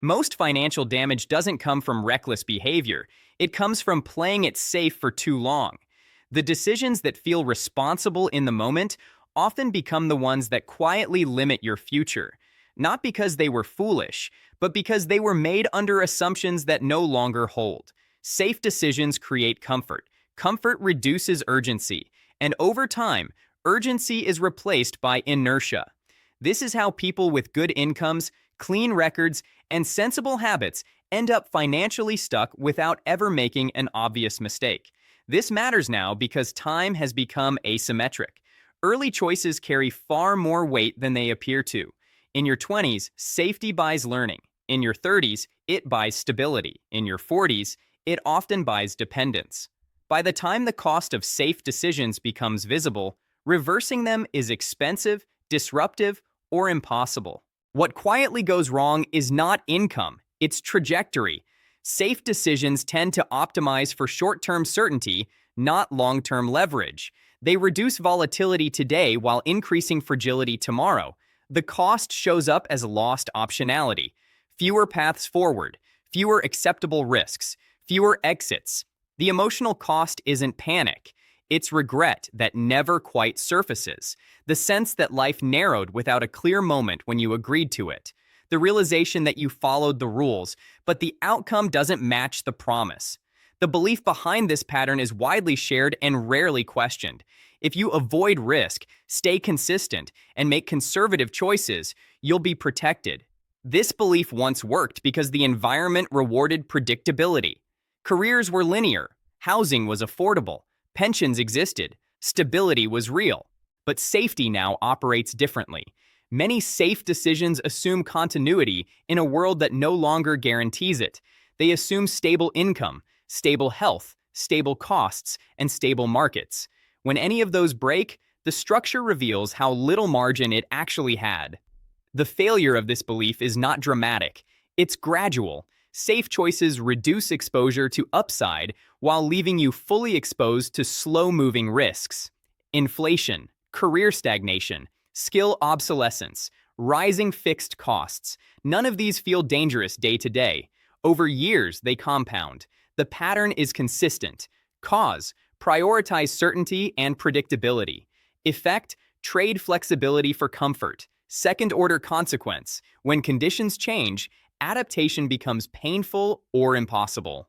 Most financial damage doesn't come from reckless behavior, it comes from playing it safe for too long. The decisions that feel responsible in the moment often become the ones that quietly limit your future, not because they were foolish, but because they were made under assumptions that no longer hold. Safe decisions create comfort. Comfort reduces urgency, and over time, urgency is replaced by inertia. This is how people with good incomes, clean records, and sensible habits end up financially stuck without ever making an obvious mistake. This matters now because time has become asymmetric. Early choices carry far more weight than they appear to. In your 20s, safety buys learning. In your 30s, it buys stability. In your 40s, it often buys dependence. By the time the cost of safe decisions becomes visible, reversing them is expensive, disruptive, or impossible. What quietly goes wrong is not income, it's trajectory. Safe decisions tend to optimize for short-term certainty, not long-term leverage. They reduce volatility today while increasing fragility tomorrow. The cost shows up as lost optionality. Fewer paths forward, fewer acceptable risks, fewer exits. The emotional cost isn't panic. It's regret that never quite surfaces. The sense that life narrowed without a clear moment when you agreed to it. The realization that you followed the rules, but the outcome doesn't match the promise. The belief behind this pattern is widely shared and rarely questioned. If you avoid risk, stay consistent, and make conservative choices, you'll be protected. This belief once worked because the environment rewarded predictability. Careers were linear, housing was affordable, pensions existed, stability was real. But safety now operates differently. Many safe decisions assume continuity in a world that no longer guarantees it. They assume stable income, stable health, stable costs, and stable markets. When any of those break, the structure reveals how little margin it actually had. The failure of this belief is not dramatic, it's gradual. Safe choices reduce exposure to upside while leaving you fully exposed to slow-moving risks. Inflation, career stagnation, skill obsolescence, rising fixed costs. None of these feel dangerous day to day. Over years, they compound. The pattern is consistent. Cause, prioritize certainty and predictability. Effect, trade flexibility for comfort. Second-order consequence, when conditions change, adaptation becomes painful or impossible.